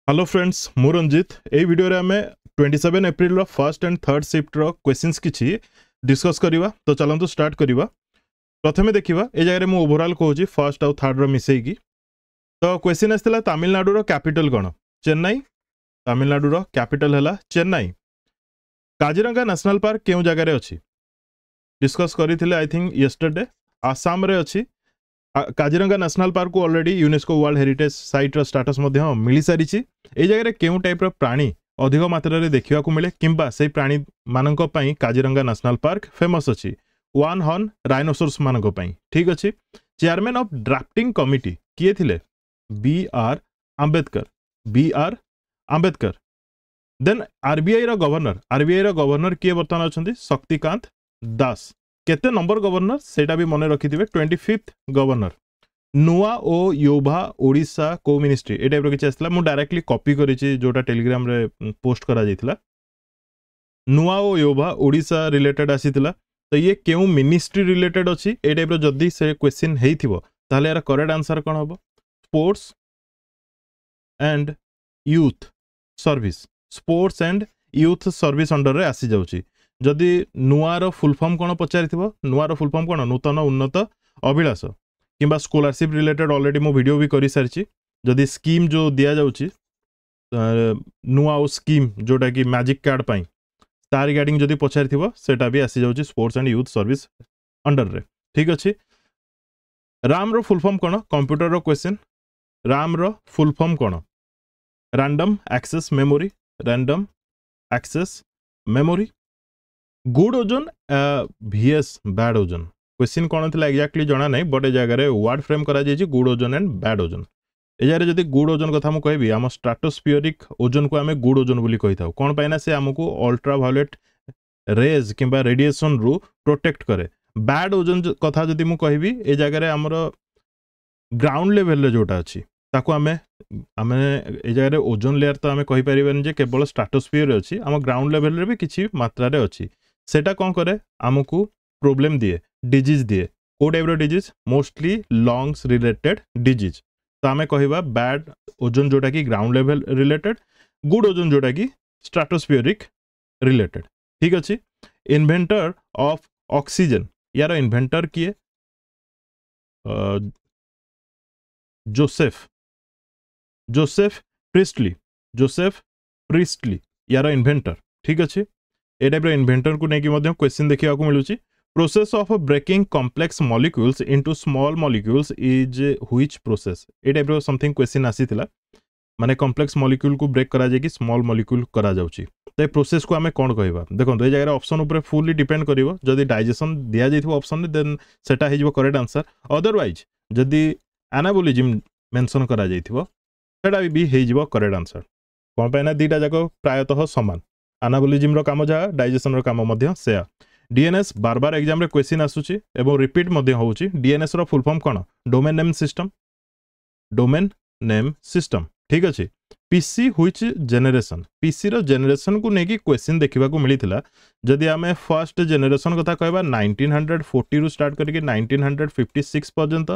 Hello friends मु रंजित ए video रे हमें 27 एप्रिल रो फर्स्ट एंड थर्ड शिफ्ट रो क्वेश्चंस किछि डिस्कस करिवा। तो चलंतु स्टार्ट करिवा। प्रथमे देखिवा ए जगह रे मु ओवरऑल कहूची फर्स्ट आउ थर्ड रो मिसेई की। तो क्वेश्चन आस्थिला तमिलनाडु रो कैपिटल कोन? चेन्नई। तमिलनाडु रो कैपिटल हला चेन्नई। काजीरंगा नेशनल पार्क केउ जगह रे अछि? डिस्कस करिथिले आई थिंक यस्टरडे। आसाम रे अछि। काजीरंगा नेशनल पार्क को already UNESCO world heritage site रो स्टेटस मध्य मिली सारिछि। ए जगह रे केउ टाइप रो प्राणी अधिक मात्रा रे देखिवा को मिले किंबा सेही प्राणी मानक पई काजीरंगा नेशनल पार्क फेमस अछि? वन हॉर्न राइनोसोरस मानक पई। ठीक अछि। चेयरमैन ऑफ ड्राफ्टिंग कमिटी किए थिले? B R Ambedkar. B R Ambedkar. Then RBI रो गवर्नर किए वर्तमान अछंती? शक्तिकांत दास। केते नंबर गवर्नर सेटा भी मने रखिथिबे? 25th governor. नुआ ओ योभा ओडिशा को मिनिस्ट्री ए टाइप रो किछ आसला। मु डायरेक्टली कॉपी करिछि जोटा टेलीग्राम रे पोस्ट करा जायतिला। नुआ ओ योभा ओडिशा रिलेटेड आसीतिला। तो ये केउ मिनिस्ट्री रिलेटेड अछि ए टाइप रो जदी से क्वेश्चन हेइथिबो ताले यार करेक्ट आंसर कोन हबो? Sports and youth service. Sports and youth service under रे आसी जाउची। जदि नुआर फुल फॉर्म कोन पचारिथिबो? नुआर फुल फॉर्म कोन? नूतन उन्नत अभिलाष किंबा स्कॉलरशिप रिलेटेड ऑलरेडी मो वीडियो भी करि सारिछि। जदि स्कीम जो दिया जाउची नुआ ओ स्कीम जोटा कि मैजिक कार्ड पाई तार रिगार्डिंग जदि पचारिथिबो सेटा भी आसी जाउची sports and youth service under रे। ठीक अछि। राम रो फुल फॉर्म कोन? कंप्यूटर रो क्वेश्चन। राम रो फुल फॉर्म कोन? Random access memory. Random access memory. Good ozone VS bad ozone question कौन थी एक्जाक्टली जना नहीं बट ए जगह वर्ड फ्रेम करा जायछि गुड ओजन एंड बैड ओजन। ए जगह जदि गुड ओजन कथा मु कहबी आम स्ट्राटोस्फियरिक ओजन को आमे गुड ओजन बोली कहि थाउ। कोन पाइना से हमकु अल्ट्रावायोलेट रेज किंबा रेडिएशन रु प्रोटेक्ट करे। बैड ओजन कथा जदि मु कहबी ए जगह हमर ग्राउंड लेवल रे जोटा अछि ताको आमे ए जगह ओजन लेयर तो आमे कहि परिबेन जे केवल स्ट्राटोस्फियर अछि, आम ग्राउंड लेवल रे भी किछि मात्रा रे अछि। सेटा कौन करे? आमको प्रॉब्लम दिए, डिजीज दिए। को टाइप रो disease? Mostly lungs related disease. तो आमे कहिबा बैड ओजन जोटा कि ground level related, good ozone जोटा कि स्ट्राटोस्फियरिक रिलेटेड। ठीक अछि। इन्वेंटर ऑफ ऑक्सीजन यार इन्वेंटर किए? Joseph Priestley. जोसेफ प्रिस्टली यार इन्वेंटर। ठीक अछि। ए टाइप रो इन्वेंटर को नेकी मध्य क्वेश्चन देखिया को मिलुची। Process of breaking complex molecules into small molecules is which process? ए टाइप रो समथिंग क्वेश्चन आसीतिला। माने कॉम्प्लेक्स मॉलिक्यूल को ब्रेक करा जाय कि स्मॉल मॉलिक्यूल करा जाउची। तो ए प्रोसेस को हमें कोन कहबा? देखो ए जगह ऑप्शन ऊपर फुली डिपेंड करिवो। जदी डाइजेशन दिया जायथिबो ऑप्शन देन सेटा हे जिवो करेक्ट आंसर। अदरवाइज जदी एनाबोलिज्म मेंशन करा जायथिबो सेटा भी हे जिवो करेक्ट आंसर। कोन पैना दीटा जाको प्रायतः समान। एनाबोलिज्म रो काम जा, डाइजेशन रो काम मध्य सेया। डीएनएस बार बार एग्जाम रे क्वेश्चन आसुची एवं रिपीट मध्य होउची। डीएनएस रो फुल फॉर्म कोन? Domain name system. Domain name system. ठीक अछि। PC which generation? पीसी रो जनरेशन को नेकी क्वेश्चन देखिबा को मिलिथिला। जदि हमें फर्स्ट जनरेशन कथा कहबा 1940 रु स्टार्ट करके 1956 पर्यंत।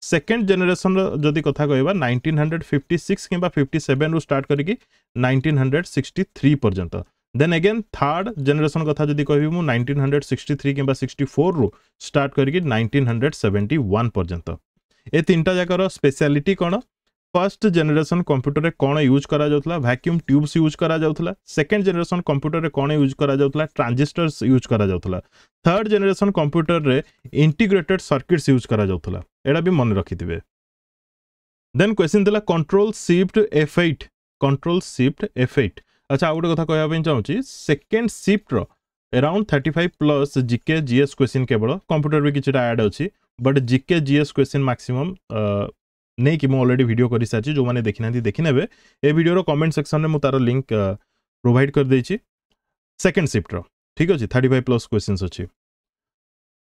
सेकंड जनरेशन रो जदि कथा कहबा 1956 किंबा 57 रु स्टार्ट करके 1963 पर्यंत। देन अगेन थर्ड जनरेशन कथा जदि कहबी मु 1963 किंबा 64 रु स्टार्ट करके 1971 पर्यंत। ए तीनटा जाकर स्पेशलिटी कोन? फर्स्ट जनरेशन कंप्यूटर रे कोन यूज करा जाउतला? वैक्यूम ट्यूब्स यूज करा जाउतला। सेकंड जनरेशन कंप्यूटर रे कोन यूज करा जाउतला? ट्रांजिस्टर्स यूज करा जाउतला। थर्ड जनरेशन कंप्यूटर रे इंटीग्रेटेड सर्किट्स यूज करा जाउतला। एडा भी मन रखिथिबे। देन क्वेश्चन दिला control shift F8। Control shift F8। अच्छा आउट कथा कहया पे चाहूची सेकंड शिफ्ट रो around 35 plus GK GS question केवल कंप्यूटर भी किछटा ऐड अछि but GK GS question maximum नहीं कि मु ऑलरेडी वीडियो करि साची जो माने देखि नेबे ए वीडियो रो कमेंट सेक्शन रे मु तारो लिंक प्रोवाइड कर देछि सेकंड शिफ्ट रो। ठीक अछि। 35 प्लस क्वेश्चंस अछि।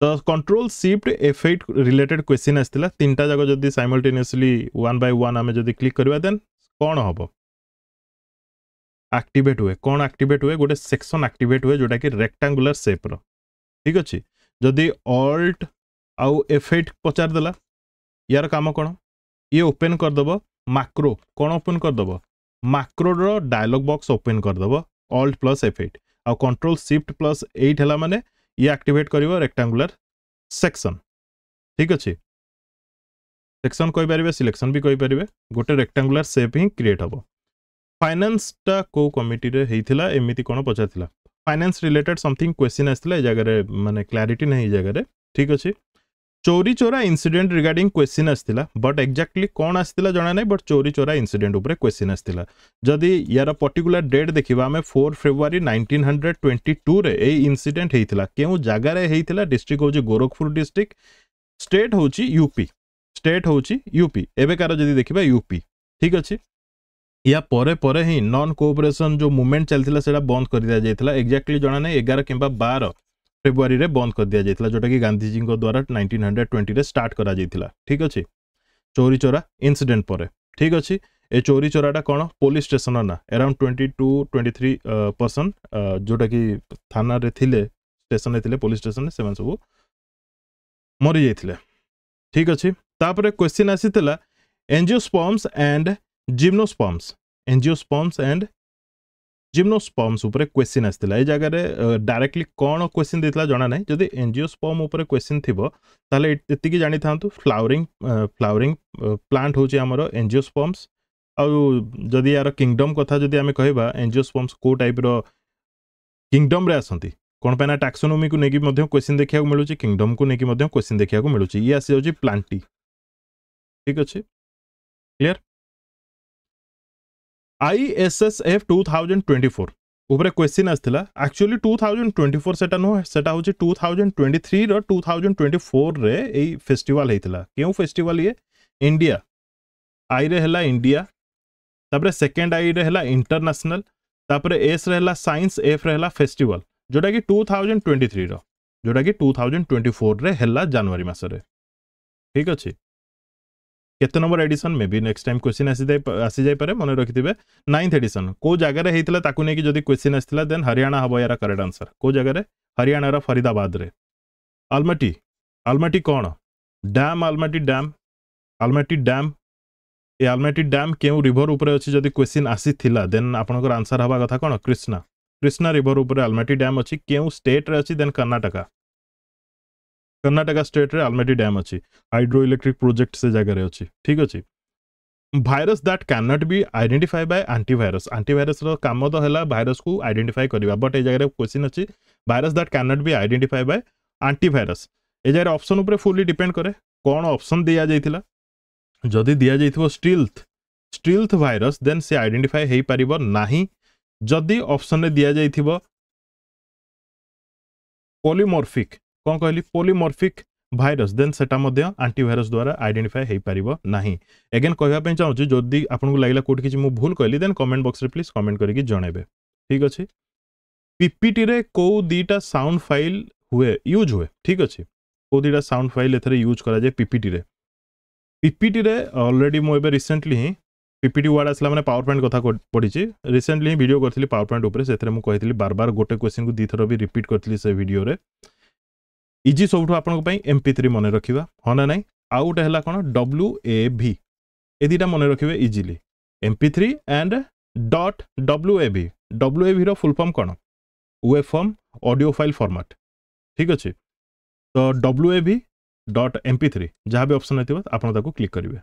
तो control shift F8 related question आस्तिला। तीनटा जाको जदी साइमल्टेनियसली वन बाय वन आमे जदी क्लिक करबा देन कोन हबो? एक्टिवेट हुए। कौन एक्टिवेट हुए? गोटे सेक्शन एक्टिवेट हुए जोटा कि रेक्टेंगुलर शेप रो। ठीक अछि। जदि ऑल्ट आउ F8 पचार देला यार काम कोन? ये ओपन कर दबो मैक्रो। कौन ओपन कर दबो? माक्रो डायलॉग बॉक्स ओपन करदब ऑल्ट प्लस F8 आ कंट्रोल शिफ्ट प्लस 8 है माने ये एक्टिवेट करिवो रेक्टेंगुलर सेक्शन ठीक अच्छे सेक्शन कहि परिबे सिलेक्शन भी कहि परिबे गोटे रेक्टेंगुलर शेप ही क्रिएट हबो फाइनेंस टा को कमिटी रे हेइथिला एमिति कोन पचाथिला फाइनेंस रिलेटेड समथिंग क्वेश्चन आस्थिला ए जगह रे माने क्लैरिटी नहीं जगह रे ठीक अच्छे चोरी चोरा इंसिडेंट रिगार्डिंग क्वेश्चन आस्थिला बट एक्जाक्टली कौन आस्थिला जणा नै बट चोरी चोरा इंसिडेंट ऊपर क्वेश्चन आस्थिला जदि यार पर्टिकुलर डेट देखिबा हमें 4 फेब्रुआरी 1922 रे ए इंसिडेंट हेइथिला केउ जगह रे हेइथिला डिस्ट्रिक्ट होची गोरखपुर डिस्ट्रिक्ट स्टेट होची यूपी स्टेट होची यूपी एबे कार जदि देखिबा यूपी ठीक अछि या परे परे ही नॉन कोऑपरेशन जो मूवमेंट चलथिला सेटा बंद कर दिया जायथिला एक्जाक्टली जणा नै 11 किंबा 12 फेब्रुआरी रे बंद कर दिया जायथिला जोटा कि गांधी जी को द्वारा 1920 रे स्टार्ट करा जायथिला ठीक अछि चोरी चोरा इंसिडेंट परे ठीक अछि ए चोरी चोराटा कोन पुलिस स्टेशन ना अराउंड 22-23% जोटा कि थाना रे थिले स्टेशन रे थिले पुलिस स्टेशन से सब मरि जायथिले ठीक अछि तापरे क्वेश्चन आसीथिला angiosperms and gymnosperms angiosperms and gymnosperms ऊपर क्वेश्चन आस्थिला ए जगह रे डायरेक्टली कोन क्वेश्चन देतला जणा नै जदि एंजियोस्पर्म ऊपर क्वेश्चन थिबो ताले एति की जानि थांतु फ्लावरिंग प्लांट होची हमरो एंजियोस्पर्म्स आ जदि यार किंगडम कथा जदि हमें कहबा एंजियोस्पर्म्स को टाइप रो किंगडम रे आसंती कोन पैना टैक्सोनॉमी को नेकी मध्ये क्वेश्चन देखिया को मिलुची किंगडम को नेकी मध्ये क्वेश्चन देखिया को मिलुची ये आसी होची प्लांटी ठीक अछि क्लियर ISSF 2024 ऊपर क्वेश्चन आस्थिला एक्चुअली 2024 सेटा नो सेटा होची 2023 रो 2024 रे ए फेस्टिवल हेतिला केउ फेस्टिवल ये इंडिया आई रे हला इंडिया तापरे सेकंड आई रे हला इंटरनेशनल तापरे एस रे हला साइंस एफ रे हला फेस्टिवल जोटा कि 2023 रो जोटा कि 2024 रे हला जनवरी मास रे ठीक अछि केते नंबर एडिशन मे भी नेक्स्ट टाइम क्वेश्चन आसी जाय पारे मन रखिथिबे 9th एडिशन को जगह रे हेतिला ताकु नेकी जदी क्वेश्चन आस्थिला देन हरियाणा हबो यार करेक्ट आंसर को जगह रे हरियाणा रा फरीदाबाद रे आलमटी कोन डैम आलमटी डैम ए आलमटी डैम केउ रिवर ऊपर अछि जदी क्वेश्चन आसीथिला देन आपनकर आंसर हबा कथा कोन कृष्णा रिवर ऊपर आलमटी डैम अछि केउ स्टेट रे अछि देन कर्नाटका स्टेट रे आलमटी डैम अछि हाइड्रो इलेक्ट्रिक प्रोजेक्ट से जगह रे अछि ठीक अछि virus that can not be identify by antivirus रो काम तो हला वायरस को आइडेंटिफाई करबा बट ए जगह रे क्वेश्चन अछि virus that can not be identify by antivirus ए जगह ऑप्शन ऊपर फुली डिपेंड करे कोन ऑप्शन दिया जायथिला जदी दिया जायथिबो स्टील्थ वायरस देन से आइडेंटिफाई हेई परिबो नाही जदी ऑप्शन रे दिया जायथिबो पॉलीमॉर्फिक कौन कहली पॉलीमॉर्फिक वायरस देन सेटा मध्ये एंटीवायरस द्वारा आइडेंटिफाई हेई परिबो नाही अगेन कहबा पे चाहू जदी आपन को लागला कोट किछि मु भूल कहली देन कमेंट बॉक्स रे प्लीज कमेंट करके जणेबे ठीक अछि पीपीटी रे को दीटा साउंड फाइल यूज हुए ठीक अछि को दीटा साउंड फाइल एथरे यूज करा जाय पीपीटी रे ऑलरेडी मु एबे रिसेंटली ही पीपीटी वर्ड आसला माने पावर पॉइंट कथा पढिछि रिसेंटली ही वीडियो करथिली पावर पॉइंट ऊपर सेथरे मु कहितली बार बार गोटे क्वेश्चन को दी थरो भी रिपीट करथिली से वीडियो रे इजी सबठो आपन पई MP3 मने रखिबा हना नै आउट हैला कोन WAV ए दीटा मने रखिबे इजीली MP3 एंड .WAV रो फुल फॉर्म कोन wave form audio file format ठीक अछि तो WAV.MP3 जहां भी ऑप्शन हेतिबो आपन ताको क्लिक करिवे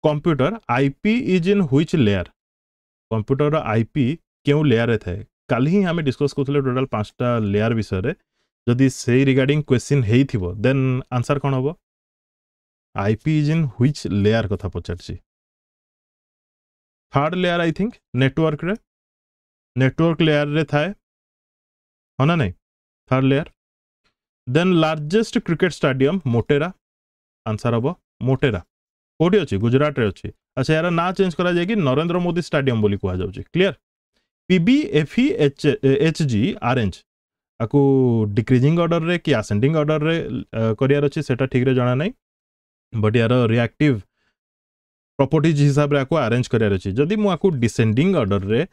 computer IP is in which layer computer रो IP केउ लेयर रे थाए काल ही हमें डिस्कस करथले टोटल 5टा लेयर विषय रे जदि से रिगार्डिंग क्वेश्चन हेइथिबो देन आंसर कोन होबो IP is in which layer कथा पचारछि third layer I think network layer रे थाए हना नै third layer then largest cricket stadium Motera answer होबो मोटेरा कोठी अछि गुजरात रे अछि अच्छा यार ना चेंज करा जाय कि नरेंद्र मोदी स्टेडियम बोली कुआ जाउछि क्लियर PBFEHG ऑरेंज आकु डिक्रीजिंग ऑर्डर रे कि असेंडिंग ऑर्डर रे करियर अछि सेटा ठीक रे जाना नै बट यार रिएक्टिव प्रॉपर्टीज हिसाब रे आकु अरेंज करियर अछि जदि मु आकु डिसेंडिंग ऑर्डर रे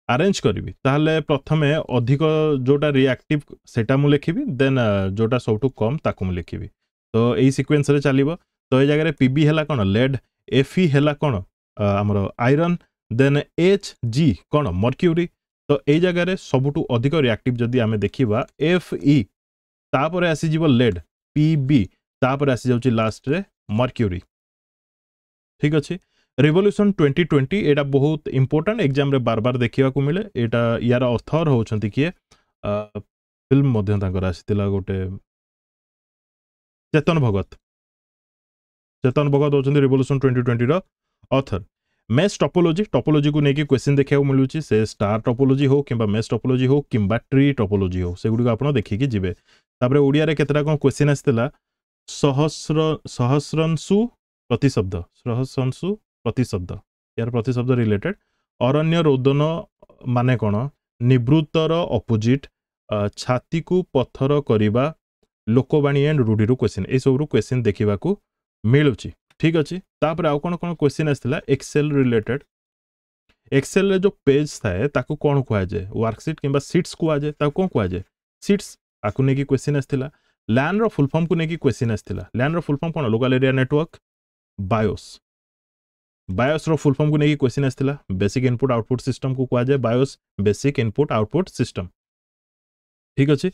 अरेंज करिवि ताहले प्रथमे अधिक जोटा रिएक्टिव सेटा मु लिखिबि देन जोटा सबटु कम ताकु मु लिखिबि तो एई सीक्वेंस रे चलिबो तो ए जगह रे PB हैला कोन लेड FE हैला कोन आमर आयरन देन Hg कौन मर्क्यूरी तो ये जगह सबुठू अधिक रिएक्टिव जदि आम देखा Fe तापर आसीज लेड Pb तापर आसी जाउची लास्ट रे मर्क्यूरी ठीक अच्छे रिवोल्यूशन 2020 एटा बहुत इंपोर्टेंट एग्जाम रे बार बार देखा मिले एटा यार ऑथर होचंती किए फिल्म मध्य तांकर आसीतिला गोटे चेतन भगत होचंती रिवोल्यूशन 2020 रो ऑथर मेश टोपोलॉजी को लेकिन क्वेश्चन देखा मिलूँ से स्टार टोपोलॉजी हो कि मेश टोपोलॉजी हो कि ट्री टोपोलॉजी हो से गुड़ी आप देखिकी जिवे तापर ओडिया रे केतरा कोन क्वेश्चन आसीतिला सहस्रांशु प्रतिशब्द यार प्रतिशब्द रिलेटेड अरण्य रोदन माने कौन निवृत्तर अपोजिट छाती को पत्थर करिबा लोकवाणी एंड रूढ़ी क्वेश्चन ए सब क्वेश्चन देखा मिलूँ ठीक अच्छे तापर आउ कौन कौन क्वेश्चन आसला एक्सेल रिलेटेड एक्सेल रे जो पेज थाए ताकू कौन कह जाए वर्कशीट किंबा सीट्स कह जाए कौन कह जाए सीट्स आकु नेकी क्वेश्चन आसला लैन रो फुल फॉर्म को नेकी क्वेश्चन आसला लैन रो फुल फॉर्म कौन लोकल एरिया नेटवर्क बायोस रो फुल फॉर्म को नेकी क्वेश्चन आसला बेसिक इनपुट आउटपुट सिस्टम को कह जाए BIOS basic input output system ठीक अच्छे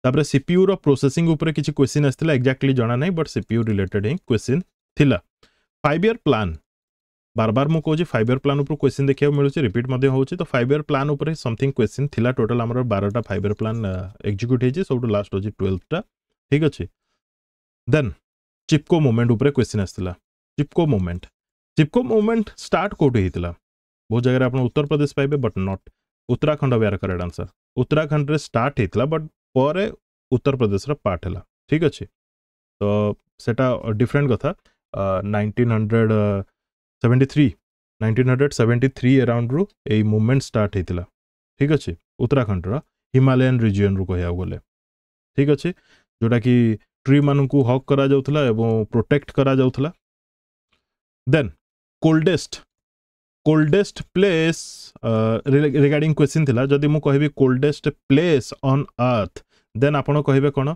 तापर सीपीयू रो प्रोसेसिंग ऊपर किसी क्वेश्चन आसला एक्जाक्टली जाना नहीं but CPU related he question थिला 5 ईयर प्लान बार बार मु कहूँ 5 ईयर प्लान ऊपर क्वेश्चन देखा मिलूँ रिपीट होची तो 5 ईयर प्लान ऊपर समथिंग क्वेश्चन थिला टोटल आमर 12टा 5 ईयर प्लान एग्जीक्यूट होती सब लास्ट हो 12टा ठीक अच्छे देन चिपको मूवमेंट ऊपर क्वेश्चन आसला चिपको मूवमेंट स्टार्ट कोठी होता बहुत जगह आप उत्तर प्रदेश पाइबे बट नॉट उत्तराखंड ऑफ यार करेक्ट आंसर उत्तराखंड रे स्टार्ट होता बट पर उत्तर प्रदेश पार्ट है ठीक अच्छे तो सेटा डिफरेंट कथा 1973 अराउंड रू ए मूवमेंट स्टार्ट होता ठीक अच्छे उत्तराखंड हिमालयन रिजियन रू कह गले ठीक अच्छे जोटा कि ट्री मान को हक करा जाउथला एवं प्रोटेक्ट करा जाउथला then coldest place regarding question थिला जदि मु कहबी coldest place on earth then आपण कहबे कोन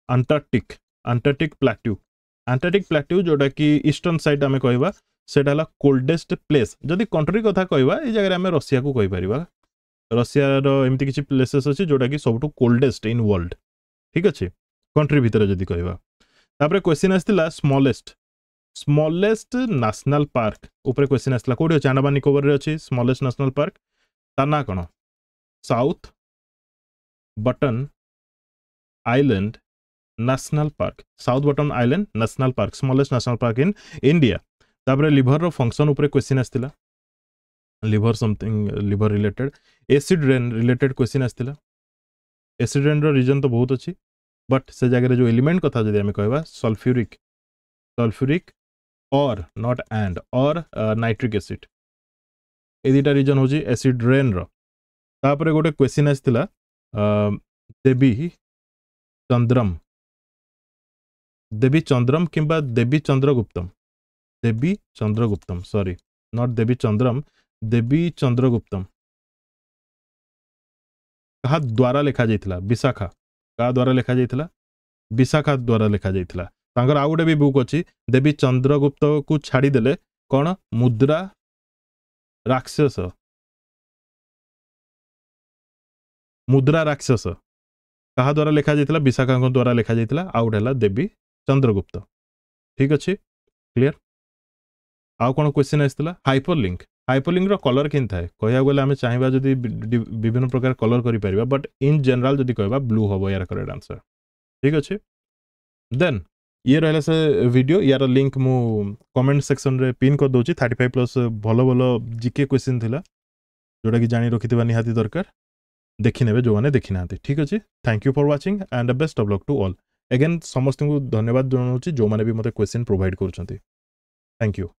अंटार्कटिक प्लाट्यू जोटा कि ईस्टर्न साइड आमे कहबा सेटा हला कोल्डेस्ट प्लेस जदि कंट्री कथा कहबा ए जगह आमे रशिया को कहि परिबा रशिया रो एमती किछि प्लेसेस अछि जोटा कि सबटु कोल्डेस्ट इन वर्ल्ड ठीक अच्छे कंट्री भीतर जदि कहबा तापर क्वेश्चन आसतिला स्मॉलेस्ट नेशनल पार्क ऊपर क्वेश्चन आसला कोठी अछि अंडमान निकोबार रे अछि स्मॉलेस्ट नेशनल पार्क ता ना कोन south button island national park south button island national park smallest national park in India तापर लिवर रो फंक्शन ऊपर क्वेश्चन आसतिला liver something liver related acid rain related question आसतिला एसिड रेन रो reason तो बहुत अच्छी बट से जगह जो एलिमेंट कथा जदि आमे कहबा सल्फ्यूरिक और नॉट एंड और नाइट्रिक एसिड ए दुटा रीजन होची एसिड रेन रो तापर गोटे क्वेश्चन आसतिला देवी चंद्रम किंबा देवी चंद्रगुप्तम सॉरी नॉट देवी चंद्रगुप्तम कहा द्वारा लिखा जाइथिला विशाखा का द्वारा लिखा जाइथिला विशाखा द्वारा लिखा जाइथिला तांकर आउ गोटे भी बुक अछि देवी चंद्रगुप्त को छाड़ी देले कौन मुद्रा राक्षस कहा द्वारा लिखा जाइथिला विशाखा द्वारा लिखा जाइथिला आउ गोटे देवी चंद्रगुप्त ठीक अच्छे क्लियर आउ कौन क्वेश्चन आसला हाइपरलिंक रो कलर केन थाए कहया गले आमे चाहिबा जदी विभिन्न प्रकार कलर करि परिबा बट इन जनरल जदी कहबा ब्लू हबो यार करेक्ट आंसर ठीक अच्छे देन ये रहला से वीडियो यार लिंक मु कमेंट सेक्शन रे पिन कर दोची 35+ भलो भलो जीके क्वेश्चन थिला जोटा कि जानी रखिथिबा निहाती दरकार देखि नेबे जो माने देखि नाते ठीक अच्छे thank you for watching and the best of luck to all again समस्त को धन्यवाद जनाउची जो माने भी मते क्वेश्चन प्रोवाइड करछंती थैंक यू।